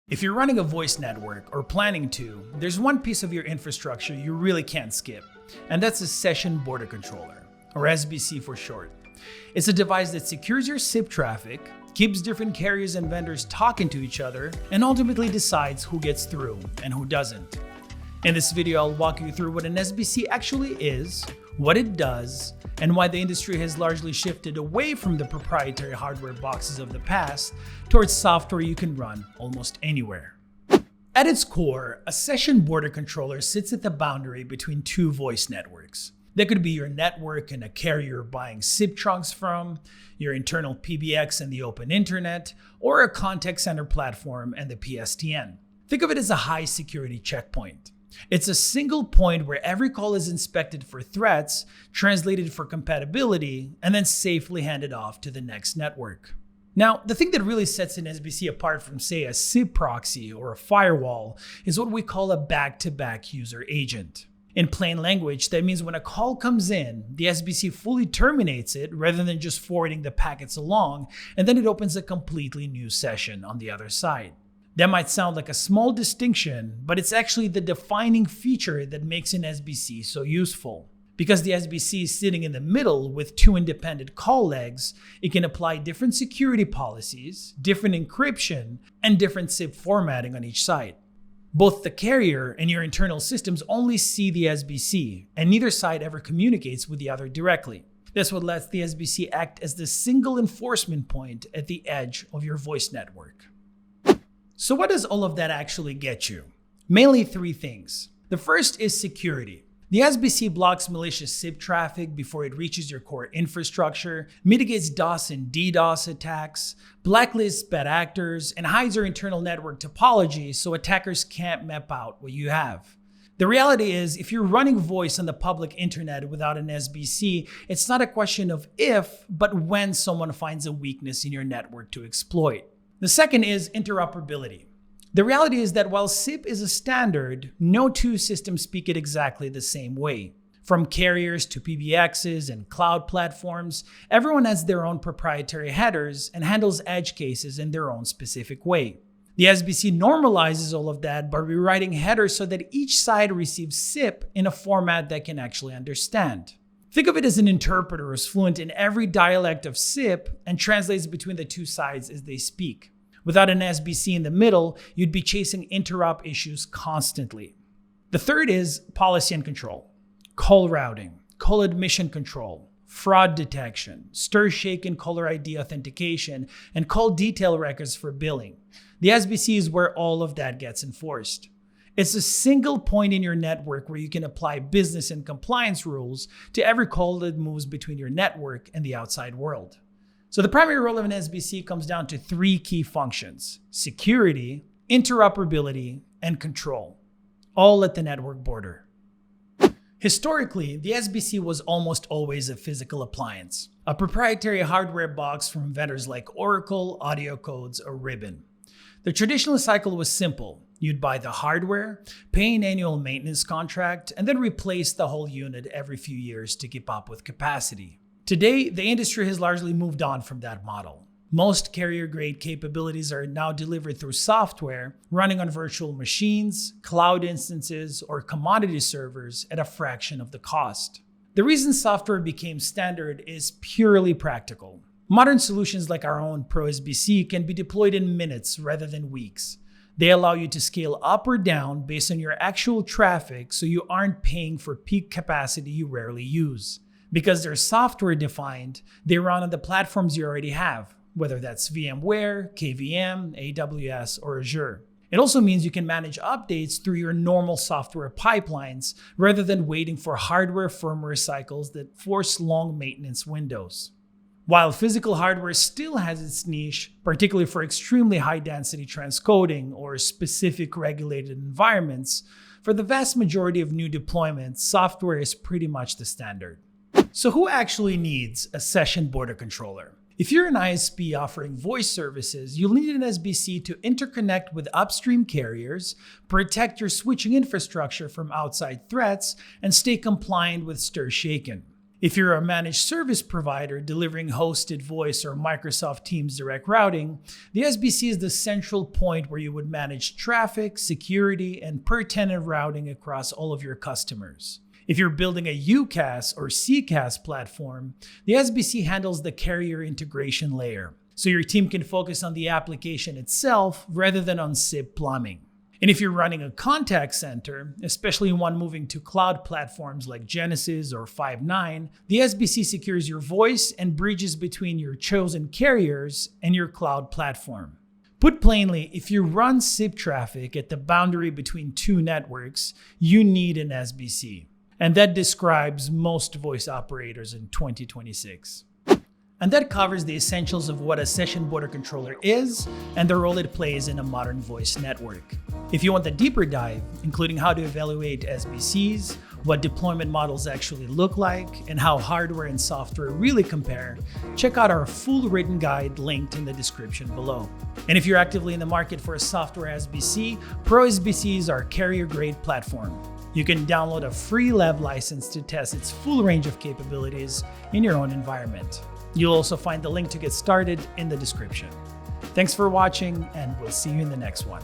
If you're running a voice network or planning to, there's one piece of your infrastructure you really can't skip, and that's a Session Border Controller, or SBC for short. It's a device that secures your SIP traffic, keeps different carriers and vendors talking to each other, and ultimately decides who gets through and who doesn't. In this video, I'll walk you through what an SBC actually is, what it does, and why the industry has largely shifted away from the proprietary hardware boxes of the past towards software you can run almost anywhere. At its core, a Session Border Controller sits at the boundary between two voice networks. That could be your network and a carrier buying SIP trunks from, your internal PBX and the open internet, or a contact center platform and the PSTN. Think of it as a high security checkpoint. It's a single point where every call is inspected for threats, translated for compatibility, and then safely handed off to the next network. Now, the thing that really sets an SBC apart from, say, a SIP proxy or a firewall is what we call a back-to-back user agent. In plain language, that means when a call comes in, the SBC fully terminates it rather than just forwarding the packets along, and then it opens a completely new session on the other side. That might sound like a small distinction, but it's actually the defining feature that makes an SBC so useful. Because the SBC is sitting in the middle with two independent call legs, it can apply different security policies, different encryption, and different SIP formatting on each side. Both the carrier and your internal systems only see the SBC, and neither side ever communicates with the other directly. That's what lets the SBC act as the single enforcement point at the edge of your voice network. So what does all of that actually get you? Mainly three things. The first is security. The SBC blocks malicious SIP traffic before it reaches your core infrastructure, mitigates DOS and DDoS attacks, blacklists bad actors, and hides your internal network topology so attackers can't map out what you have. The reality is, if you're running voice on the public internet without an SBC, it's not a question of if, but when someone finds a weakness in your network to exploit. The second is interoperability. The reality is that while SIP is a standard, no two systems speak it exactly the same way. From carriers to PBXs and cloud platforms, everyone has their own proprietary headers and handles edge cases in their own specific way. The SBC normalizes all of that by rewriting headers so that each side receives SIP in a format that can actually understand. Think of it as an interpreter who's fluent in every dialect of SIP and translates between the two sides as they speak. Without an SBC in the middle, you'd be chasing interop issues constantly. The third is policy and control. Call routing, call admission control, fraud detection, stir-shake and caller ID authentication, and call detail records for billing. The SBC is where all of that gets enforced. It's a single point in your network where you can apply business and compliance rules to every call that moves between your network and the outside world. So the primary role of an SBC comes down to three key functions: security, interoperability, and control, all at the network border. Historically, the SBC was almost always a physical appliance, a proprietary hardware box from vendors like Oracle, AudioCodes, or Ribbon. The traditional cycle was simple. You'd buy the hardware, pay an annual maintenance contract, and then replace the whole unit every few years to keep up with capacity. Today, the industry has largely moved on from that model. Most carrier-grade capabilities are now delivered through software, running on virtual machines, cloud instances, or commodity servers at a fraction of the cost. The reason software became standard is purely practical. Modern solutions like our own ProSBC can be deployed in minutes rather than weeks. They allow you to scale up or down based on your actual traffic, so you aren't paying for peak capacity you rarely use. Because they're software defined, they run on the platforms you already have, whether that's VMware, KVM, AWS, or Azure. It also means you can manage updates through your normal software pipelines rather than waiting for hardware firmware cycles that force long maintenance windows. While physical hardware still has its niche, particularly for extremely high-density transcoding or specific regulated environments, for the vast majority of new deployments, software is pretty much the standard. So who actually needs a Session Border Controller? If you're an ISP offering voice services, you'll need an SBC to interconnect with upstream carriers, protect your switching infrastructure from outside threats, and stay compliant with stir-shaken. If you're a managed service provider delivering hosted voice or Microsoft Teams direct routing, the SBC is the central point where you would manage traffic, security, and per-tenant routing across all of your customers. If you're building a UCaaS or CCaaS platform, the SBC handles the carrier integration layer, so your team can focus on the application itself rather than on SIP plumbing. And if you're running a contact center, especially one moving to cloud platforms like Genesys or Five9, the SBC secures your voice and bridges between your chosen carriers and your cloud platform. Put plainly, if you run SIP traffic at the boundary between two networks, you need an SBC. And that describes most voice operators in 2026. And that covers the essentials of what a session border controller is and the role it plays in a modern voice network. If you want the deeper dive, including how to evaluate SBCs, what deployment models actually look like, and how hardware and software really compare, check out our full written guide linked in the description below. And if you're actively in the market for a software SBC, Pro SBC is our carrier-grade platform. You can download a free Lev license to test its full range of capabilities in your own environment. You'll also find the link to get started in the description. Thanks for watching, and we'll see you in the next one.